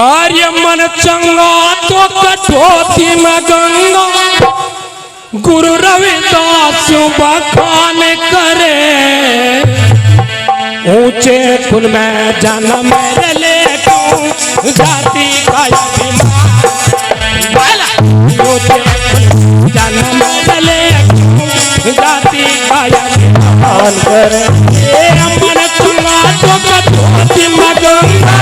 आर्य मन चंगा तो कठोती में गंगा गुरु रविदास बखान करे। ऊंचे कुल में जन्म ले जाति का ऊंचे जन्म ले जाति का अभिमान करे। मन चंगा तो कठोती में गंगा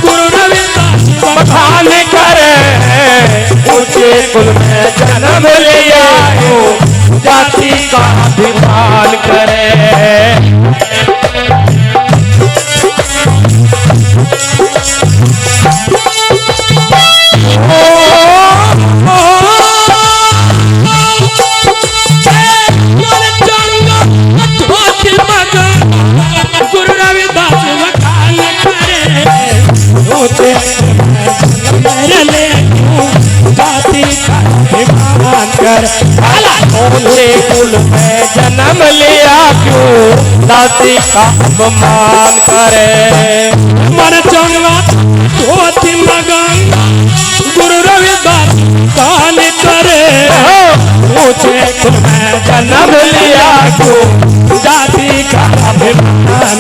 गुरु रविदास बखान करे। ऊंचे कुल में जन्म लिया जाति का अभिमान करे। गुरु रविदास बखान करे। ऊंचे जाति का अभिमान कर। ऊंचे कुल में जन्म लिया क्यों जाति का अपमान करे। मन चंगा धोती मगन गुरु रविदास बखान करे। ऊंचे कुल में जन्म लिया क्यों जाति का अभिमान।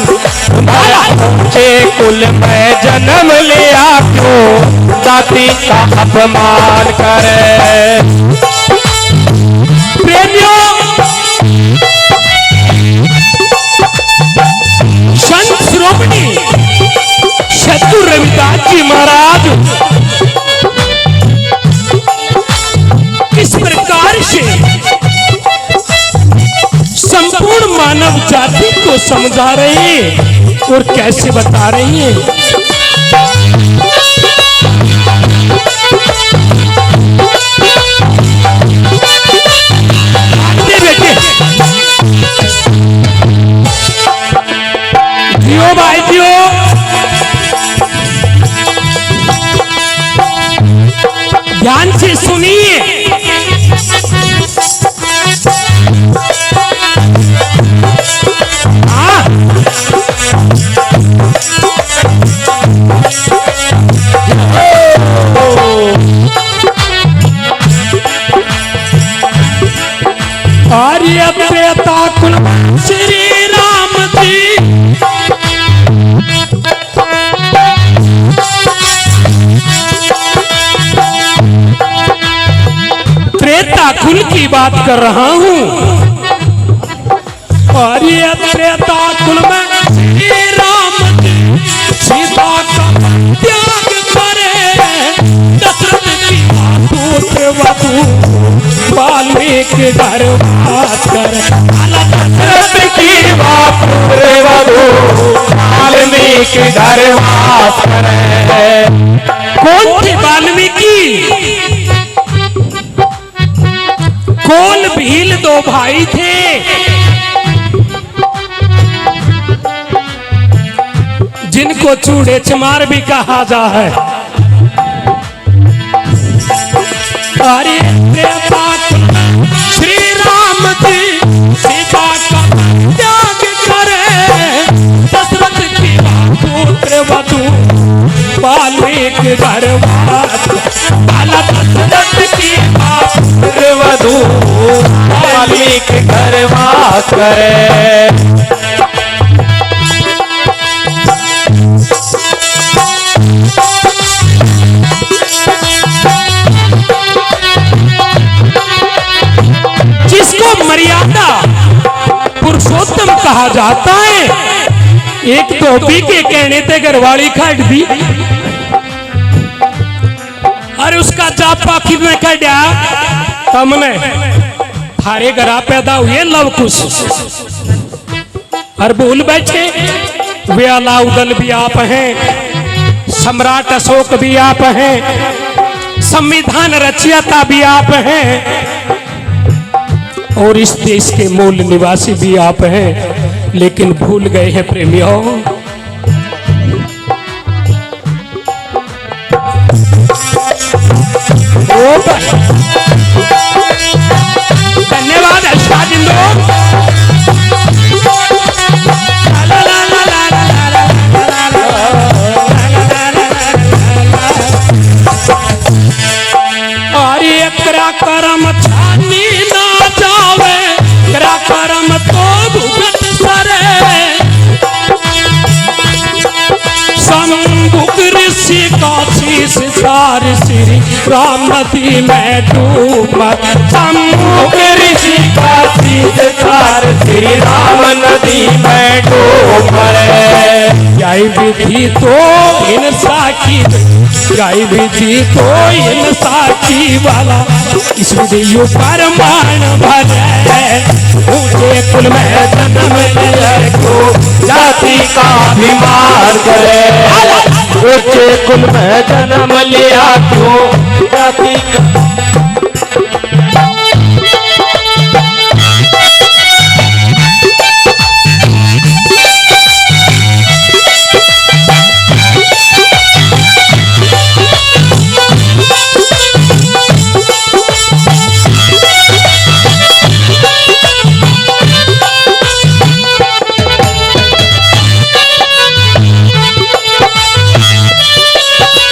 ऊंचे कुल में जन्म लिया क्यों जाति का अपमान करे। प्रेमियों, संत श्रोमणी सद्गुरु रविदास जी महाराज किस प्रकार से संपूर्ण मानव जाति को समझा रहे हैं और कैसे बता रही हैं। जियो भाई जियो, ध्यान से सुनिए। आर्य त्रेता कुल श्री राम जी त्रेता कुल की बात कर रहा हूँ। आर्य त्रेता कुल में श्री राम जी सीता का त्याग करे। दशरथ की पुत्र वधू वाल्मीकि घर वास करे। दशरथ की पुत्र वधू वाल्मीकि घर वास करे। कौन थे वाल्मीकि? कोल भील दो भाई थे। जिनको चूड़े चमार भी कहा जा है। अरे श्री राम जी सीता का त्याग करे। दशरथ की पुत्र वधू वाल्मीकि घर वास। दशरथ की पुत्र वधू वाल्मीकि घर वास करे। जिसको मर्यादा पुरुषोत्तम कहा जाता है, एक धोबी के कहने ते घरवाली काट दी। अरे उसका जापा कितने काटा तमने थारे घरा पैदा हुए लव कुश और भूल बैठे। वे अलाउद्दीन भी आप हैं, सम्राट अशोक भी आप हैं, संविधान रचयिता भी आप हैं और इस देश के मूल निवासी भी आप हैं। लेकिन भूल गए हैं प्रेमियों, धन्यवाद शाजिंदो। सितार श्री राम नदी में डूबा शंभु ऋषि का सितार श्री राम नदी में डूबा गाय विधि तो इन साखी गाय विधि तो इन साखी वाला इस विधि परमाण भरे ऊंचे कुल में जन्म ले को जाति का बीमार करे ऊंचे कुल में जन्म लिया क्यों जाति का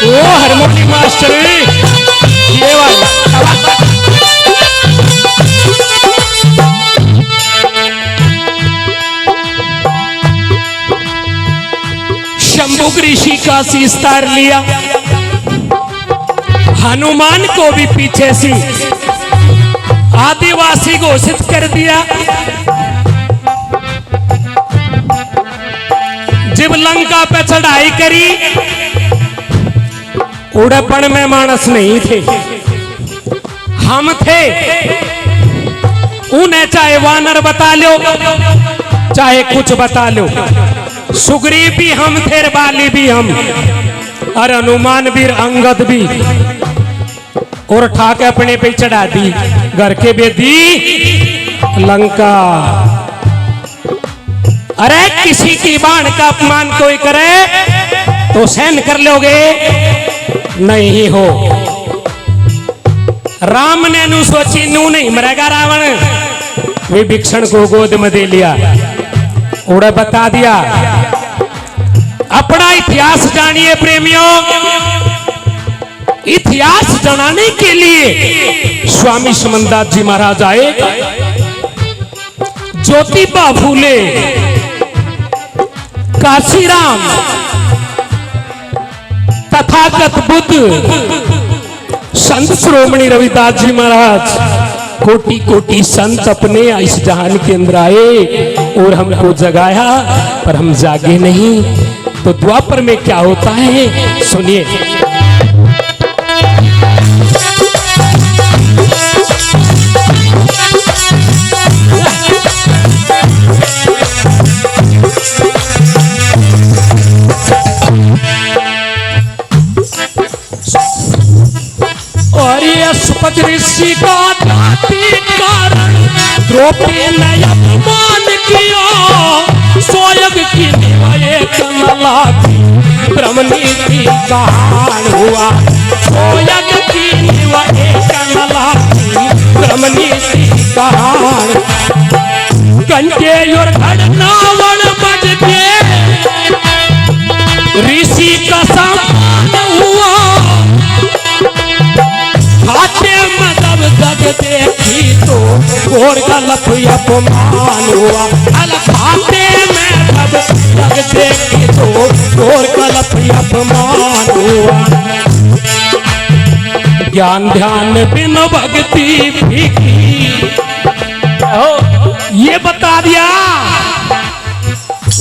हारमोनियम मास्टर ये वाला शंभु ऋषि का सितार लिया हनुमान को भी पीछे से आदिवासी घोषित कर दिया जब लंका पे चढ़ाई करी उड़पन में मानस नहीं थे हम थे उन्हें चाहे वानर बता लो चाहे कुछ बता लो सुग्रीव भी हम थे बाली भी हम और हनुमान भी अंगद भी और ठाके अपने पे चढ़ा दी घर के बेदी लंका अरे किसी की बाण का अपमान कोई करे तो सहन कर लोगे नहीं हो राम ने नु सोची नू नहीं मरेगा रावण विभीषण को गोद में दे लिया उड़े बता दिया अपना इतिहास जानिए प्रेमियों इतिहास जनाने के लिए स्वामी समनदास जी महाराज आए ज्योतिबा फूले काशीराम तथागत बुद्ध संत श्रोमणी रविदास जी महाराज कोटि कोटि संत अपने इस जहान के अंदर आए और हमको जगाया पर हम जागे नहीं तो द्वापर में क्या होता है सुनिए और ये सुपद ऋषि का कारण द्रौपदी ने अपमान किया सोयग की निवाए कमला की ब्रह्मनीति कहान हुआ सोयग की निवाए कमला की ब्रह्मनीति कहान कंटे और घड़नावण बज के ऋषि का सम्मान हुआ खाते मतलब जग देखी तो घोर गलत अपमान हुआ अल खाते में जब जग देखी तो घोर गलत अपमान हुआ ज्ञान ध्यान बिन भक्ति फीकी ये बता दिया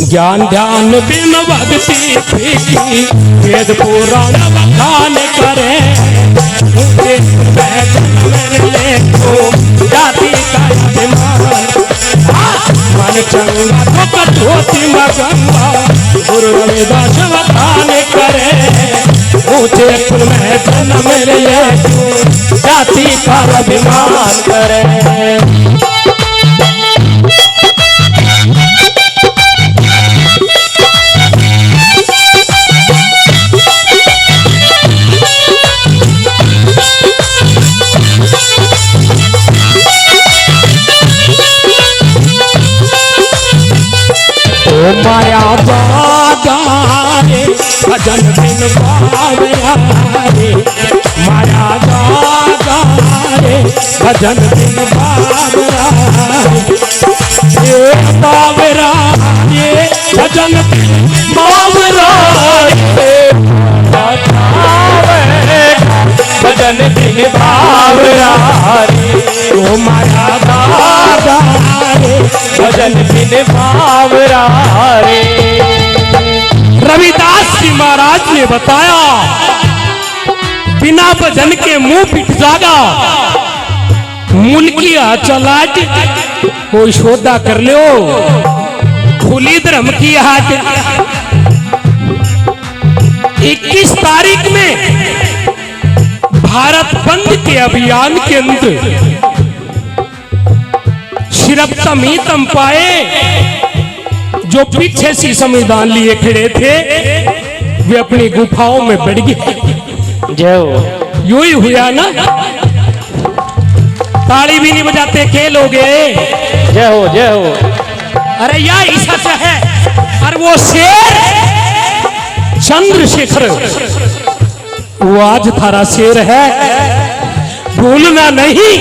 ज्ञान ध्यान बिन भक्ति फीकी वेद पुराण बखान करे जाति का अभिमान मन चंगा तो कटोती मगंगा गुरु रविदास बखान करे ऊंचे कुल में जन्म ले जाति का अभिमान करे माया जागारे भजन बिन बावरे माया जागारे भजन बिन बावरा ये भजन बिन बावरा भजन बिन बावरा रे, ओ माया बाबा रे, भजन बिन बावरा रे। रविदास जी महाराज ने बताया बिना भजन के मुंह पिट जागा, मुल्की चलाट कोई सौदा कर लो, खुली धर्म की हाट। 21 तारीख में भारत बंद के अभियान के अंदर सिर्फ तम ही तम पाए जो पीछे से संविधान लिए खड़े थे, वे अपनी गुफाओं में बढ़ गए। जय हो। यूं ही हुआ ना, ताली भी नहीं बजाते खेल हो गए। जय हो जय हो। अरे यार ऐसा से है। और वो शेर चंद्रशेखर, वो आज थारा शेर है, भूलना नहीं।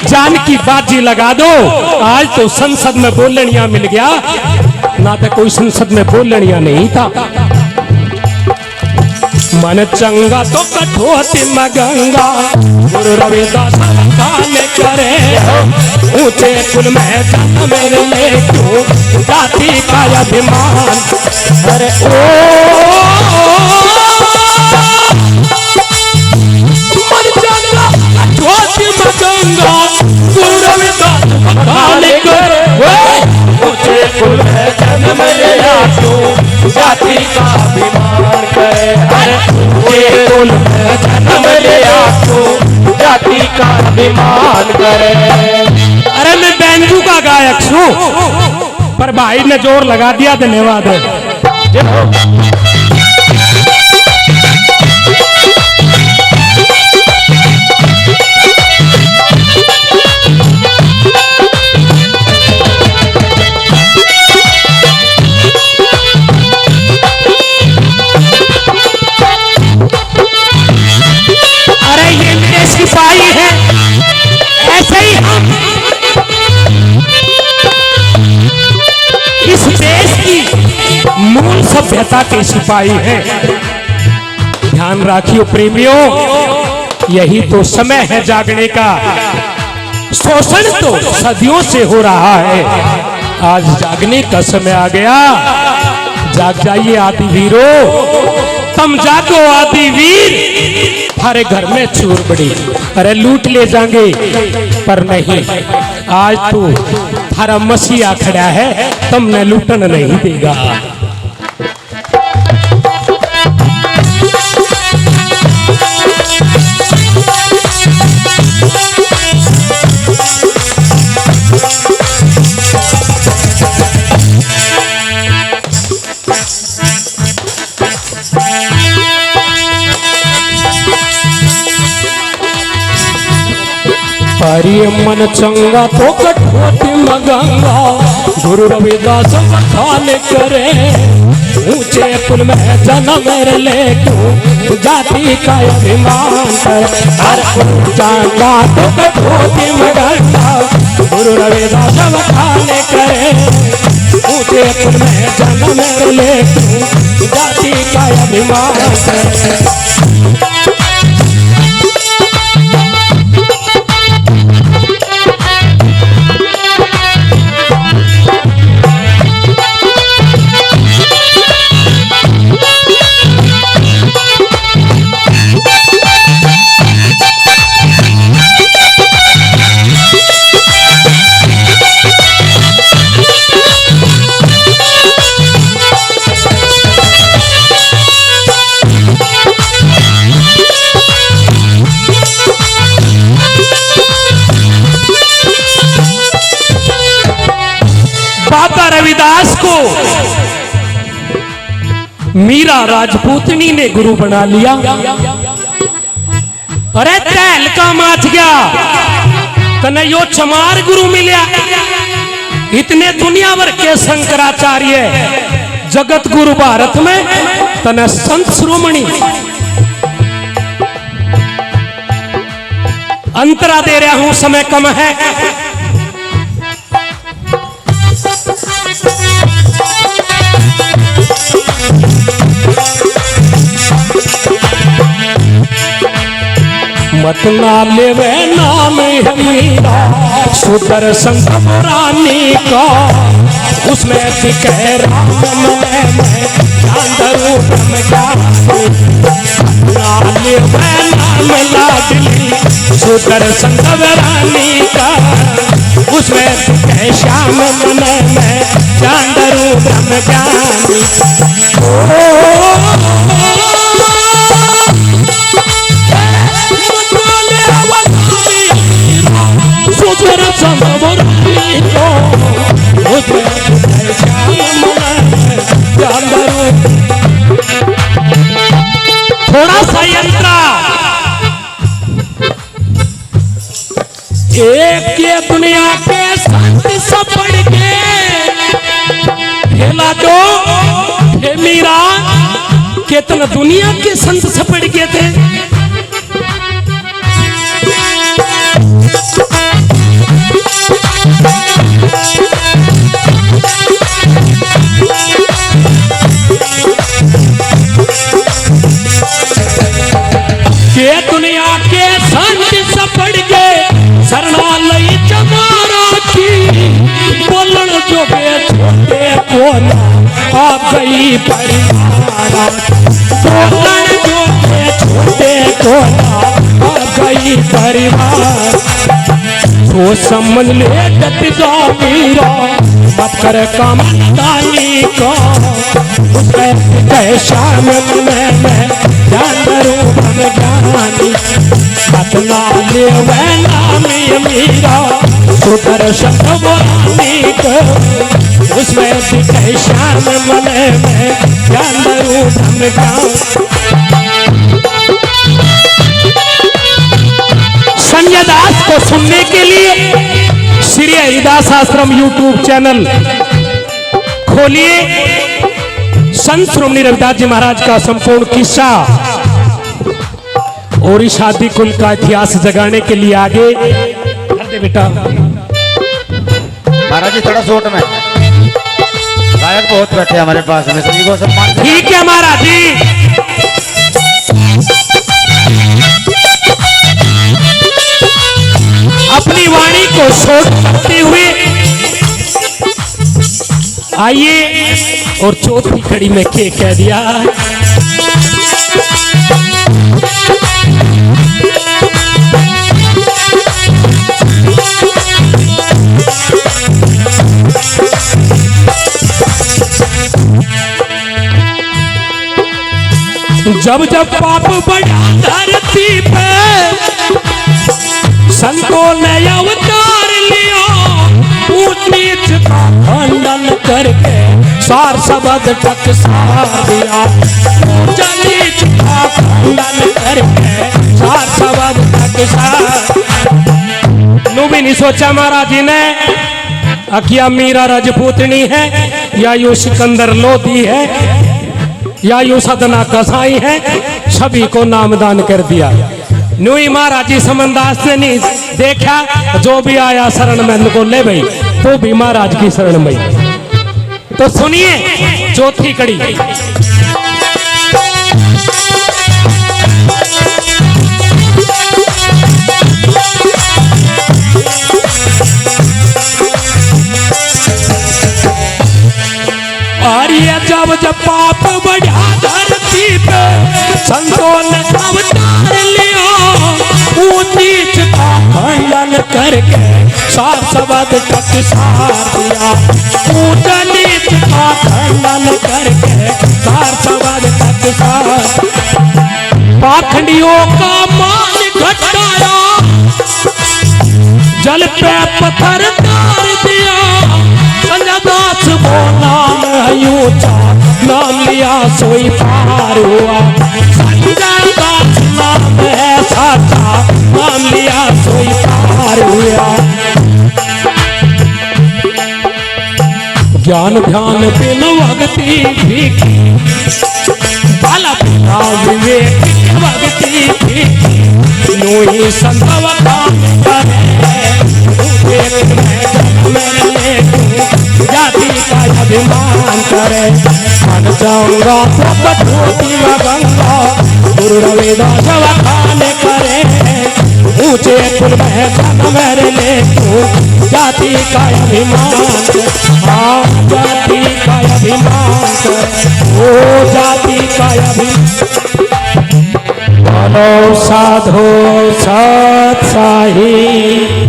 जान की बाजी लगा दो। आज तो संसद में बोलनिया मिल गया, ना तो कोई संसद में बोलनिया नहीं था। मन चंगा तो कठोती मगंगा, गुरु रविदास काल करे। ऊंचे कुल में जन्म मेरे ले क्यों जाति का अभिमान। अरे ओ मन चंगा कठोती मगंगा, गुरु रविदास काल करे। ऊंचे कुल में जन्म लिया क्यों जाति का अभिमान करे। ऊंचे कुल में जन्म लिया क्यों जाति का अभिमान करे। अरे मैं बैंजू का गायक हूँ, पर भाई ने जोर लगा दिया। धन्यवाद। अरे ये मेरे सिपाही हैं, ऐसे ही हम इस देश की मूल सभ्यता के सिपाही हैं। ध्यान रखियो प्रेमियों, यही तो समय है जागने का। शोषण तो सदियों से हो रहा है, आज जागने का समय आ गया। जाग जाइए आदि वीरों, तुम जागो आदि वीर। हरे घर में चोर बड़ी, अरे लूट ले जाएंगे, पर नहीं, आज तो हरा मसीहा खड़ा है, तुमने लूटन नहीं देगा। हरि मन चंगा तो कठोती मगंगा, गुरु रविदास बखान करे। ऊंचे कुल में जन्म मेरे ले क्यों जाति का अभिमान करे। चंगा तो कठोती मगंगा, गुरु रविदास बखान करे। ऊंचे कुल में जन्म मेरे ले क्यों जाति का अभिमान करे। बाबा रविदास को मीरा राजपूतनी ने गुरु बना लिया। अरे तैल का माच गया कन्हैयो चमार गुरु मिलिया। इतने दुनिया भर के शंकराचार्य जगत गुरु भारत में तना संत शिरोमणि। अंतरा दे रहा हूं, समय कम है। मत ना लेवे नाम है मीरा सुदर्शन रानी का, उसमें दिखे राम में चांद रूप में ज्ञानी। ना लेवे नाम लाडली सुदर्शन रानी का, उसमें दिखे श्याम मन में चांद रूप में ज्ञानी। थोड़ा सा यंत्र एक ये दुनिया के संत सब पढ़ के हेला दो हे मीरा, कितना दुनिया के संत सब पढ़ गए थे। के दुनिया के संत सब पढ़ गए शरणालय जमारा की, बोलन जो बे छोटे को ना आ गई परिवार, बोलन जो बे छोटे को ना आ गई परिवार। तो समझ ले गतिजा मीरा मत कर काम दानी को, उसमें श्याम में जान रूप में ज्ञानी। मत ना ले नाम मीरा सुदर्शन रानी को, उसमें दिखे श्याम मन में जान रूप में ज्ञानी। संजय दास को सुनने के लिए श्री हरिदास आश्रम यूट्यूब चैनल खोलिए। संत श्रोमणी रविदास जी महाराज का संपूर्ण किस्सा और इस आदि कुल का इतिहास जगाने के लिए आगे दे बेटा। महाराज जी थोड़ा शॉर्ट में, गायक बहुत बैठे हमारे पास में, सभी को सम्मान। ठीक है महाराज जी। अपनी वाणी को शॉर्ट करते हुए आइए और चौथी कड़ी में के कह दिया। जब जब पाप बढ़ा धरती पे संतों ने अवतार लिया, ऊंच नीच का खंडन करके सार शब्द टकसार दिया। ऊंच नीच का खंडन करके सार शब्द टकसार। नु भी नहीं सोचा महाराज जी ने अकिया मीरा राजपूतनी है या यू सिकंदर लोधी है या यू सदना कसाई है, सभी को नामदान कर दिया। नुई महाराज जी समनदास ने नहीं देखा, जो भी आया शरण में उनको ले भाई, तो भी महाराज की शरण में। तो सुनिए चौथी कड़ी। और ये जब जब पाप बढ़ा धरती पे संतों ने अवतार लिया, ऊंच नीच का खंडन करके सार शब्द टकसार दिया। ऊंच नीच का खंडन करके सार शब्द टकसार। पाखंडियों का मान घटाया, जल पे पत्थर डाल दिया। संजय दास वो नाम है ऊंचा, नाम लिया सोई पार हुआ। संजय दास नाम है साचा, नाम लिया सोई पार हुआ। ज्ञान ध्यान बिन भक्ति भीखी, बाला बिना विवेक भक्ति भीखी। नोई संतव काम करे, जाति का अभिमान करे। मन जाऊंगा धोती व गंगा, गुरु रविदास वखान करे। कुल में जन्म रे ले तू जाति का अभिमान कर। हाँ जाति का अभिमान कर, ओ जाति का अभिमान। बोलो साधो सत साही।